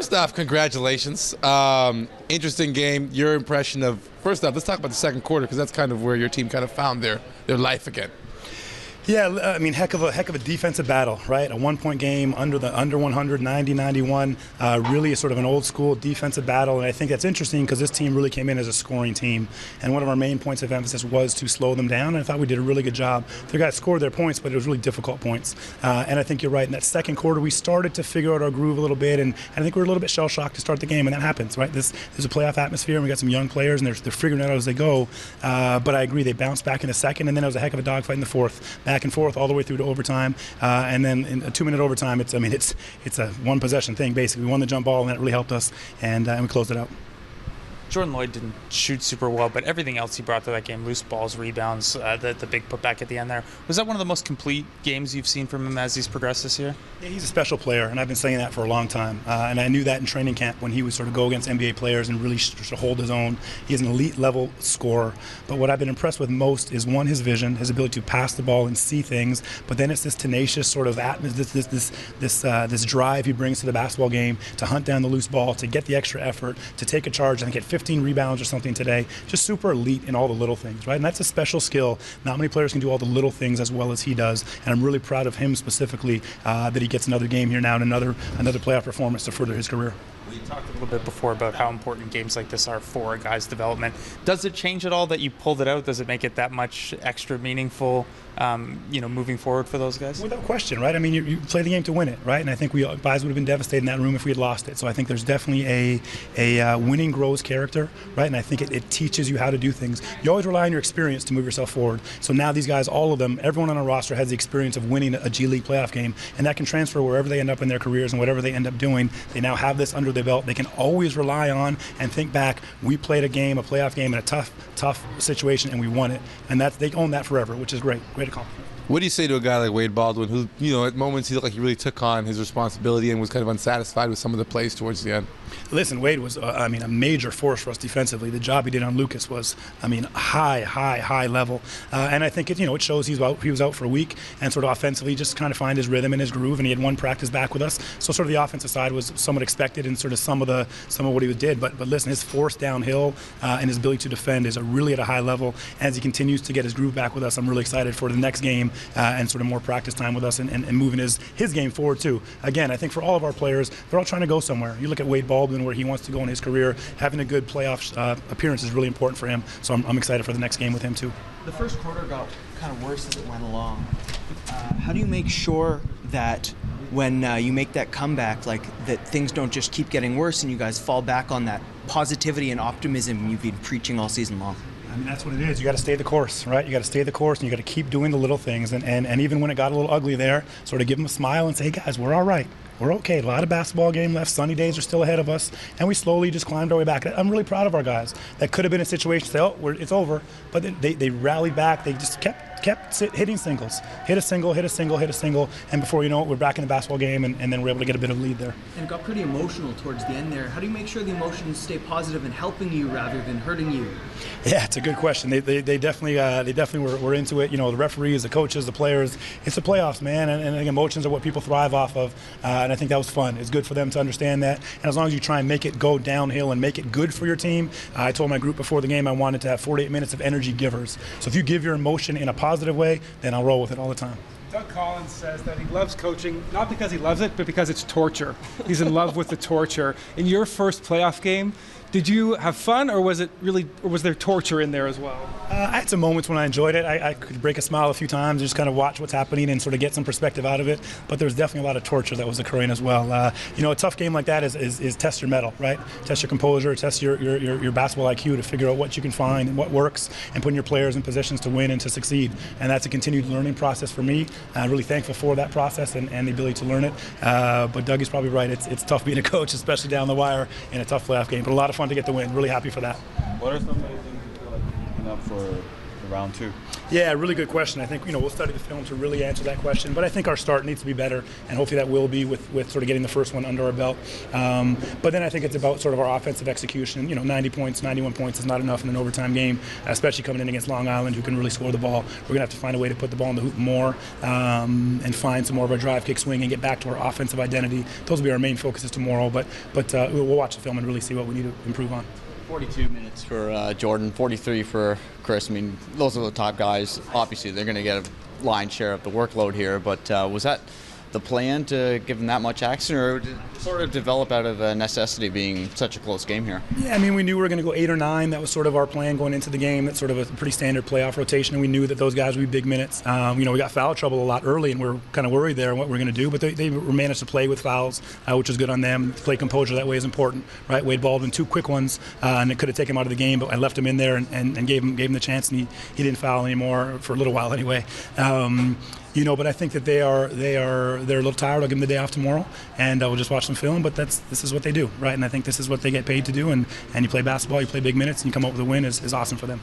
first off, congratulations. Interesting game. Your impression of, first off, let's talk about the second quarter, because that's kind of where your team kind of found their life again. Yeah, I mean, heck of a defensive battle, right? A 1-point game under 100, 90-91. Really a sort of an old school defensive battle, and I think that's interesting because this team really came in as a scoring team, and one of our main points of emphasis was to slow them down. And I thought we did a really good job. The guys scored their points, but it was really difficult points. And I think you're right. In that second quarter, we started to figure out our groove a little bit, and I think we were a little bit shell shocked to start the game, and that happens, right? There's a playoff atmosphere, and we got some young players, and they're figuring it out as they go. But I agree, they bounced back in the second, and then it was a heck of a dogfight in the fourth, back and forth all the way through to overtime, and then in a 2-minute overtime, it's a one possession thing basically. We won the jump ball, and that really helped us, and we closed it out. Jordan Lloyd didn't shoot super well, but everything else he brought to that game, loose balls, rebounds, the big putback at the end there, was that one of the most complete games you've seen from him as he's progressed this year? Yeah, he's a special player, and I've been saying that for a long time. And I knew that in training camp when he would sort of go against NBA players and really sort of hold his own. He's an elite level scorer. But what I've been impressed with most is, one, his vision, his ability to pass the ball and see things. But then it's this tenacious sort of this drive he brings to the basketball game to hunt down the loose ball, to get the extra effort, to take a charge and get 15 rebounds or something today. Just super elite in all the little things, right? And that's a special skill. Not many players can do all the little things as well as he does. And I'm really proud of him specifically that he gets another game here now and another playoff performance to further his career. We talked a little bit before about how important games like this are for a guy's development. Does it change at all that you pulled it out? Does it make it that much extra meaningful, moving forward for those guys? Without question, right? I mean, you play the game to win it, right? And I think guys would have been devastated in that room if we had lost it. So I think there's definitely a winning grows character, right? And I think it teaches you how to do things. You always rely on your experience to move yourself forward. So now these guys, all of them, everyone on our roster has the experience of winning a G League playoff game, and that can transfer wherever they end up in their careers and whatever they end up doing. They now have this under their belt. They can always rely on and think back, we played a playoff game in a tough situation, and we won it. And they own that forever, which is great accomplishment. What do you say to a guy like Wade Baldwin, who, at moments he looked like he really took on his responsibility and was kind of unsatisfied with some of the plays towards the end? Listen, Wade was, a major force for us defensively. The job he did on Lucas was, high level. And I think it shows he was out for a week, and sort of offensively just kind of find his rhythm and his groove, and he had one practice back with us. So sort of the offensive side was somewhat expected in sort of some of what he did. But listen, his force downhill and his ability to defend is really at a high level. As he continues to get his groove back with us, I'm really excited for the next game and sort of more practice time with us and moving his game forward too. Again, I think for all of our players, they're all trying to go somewhere. You look at Wade Baldwin, where he wants to go in his career. Having a good playoff appearance is really important for him. So I'm excited for the next game with him too. The first quarter got kind of worse as it went along. How do you make sure that when you make that comeback, that things don't just keep getting worse and you guys fall back on that positivity and optimism you've been preaching all season long? I mean, that's what it is. You got to stay the course, right? You got to stay the course, and you got to keep doing the little things. And even when it got a little ugly there, sort of give them a smile and say, hey, guys, we're all right. We're okay. A lot of basketball game left. Sunny days are still ahead of us. And we slowly just climbed our way back. I'm really proud of our guys. That could have been a situation to say, it's over. But they rallied back. They just kept hitting singles. Hit a single, and before you know it, we're back in the basketball game, and then we're able to get a bit of a lead there. And it got pretty emotional towards the end there. How do you make sure the emotions stay positive and helping you rather than hurting you? Yeah, it's a good question. They definitely were into it. The referees, the coaches, the players. It's the playoffs, man, and I think emotions are what people thrive off of. And I think that was fun. It's good for them to understand that. And as long as you try and make it go downhill and make it good for your team, I told my group before the game I wanted to have 48 minutes of energy givers. So if you give your emotion in a positive way, then I'll roll with it all the time. Doug Collins says that he loves coaching, not because he loves it, but because it's torture. He's in love with the torture. In your first playoff game, did you have fun, or was there torture in there as well? I had some moments when I enjoyed it. I could break a smile a few times, just kind of watch what's happening and sort of get some perspective out of it. But there was definitely a lot of torture that was occurring as well. A tough game like that is test your mettle, right? Test your composure, test your basketball IQ to figure out what you can find and what works, and putting your players in positions to win and to succeed. And that's a continued learning process for me. I'm really thankful for that process and the ability to learn it. But Doug is probably right. It's tough being a coach, especially down the wire in a tough playoff game. But a lot of fun to get the win. Really happy for that. What are some of the things you feel like you're picking up for the round two? Yeah, really good question. I think we'll study the film to really answer that question. But I think our start needs to be better, and hopefully that will be with sort of getting the first one under our belt. But then I think it's about sort of our offensive execution. 90 points, 91 points is not enough in an overtime game, especially coming in against Long Island, who can really score the ball. We're going to have to find a way to put the ball in the hoop more and find some more of our drive, kick, swing, and get back to our offensive identity. Those will be our main focuses tomorrow. But we'll watch the film and really see what we need to improve on. 42 minutes for Jordan, 43 for Chris. I mean, those are the top guys. Obviously, they're going to get a lion's share of the workload here, but was that the plan to give them that much action, or did it sort of develop out of a necessity being such a close game here? Yeah, I mean, we knew we were going to go 8 or 9. That was sort of our plan going into the game. That's sort of a pretty standard playoff rotation, and we knew that those guys would be big minutes. We got foul trouble a lot early, and we were kind of worried there what we're going to do, but they managed to play with fouls, which is good on them. Play composure that way is important, right? Wade Baldwin, 2 quick ones, and it could have taken him out of the game, but I left him in there and gave him the chance, and he didn't foul anymore for a little while anyway. But I think that they're a little tired. I'll give them the day off tomorrow, and we'll just watch some film. But this is what they do, right? And I think this is what they get paid to do. And you play basketball, you play big minutes, and you come up with a win is awesome for them.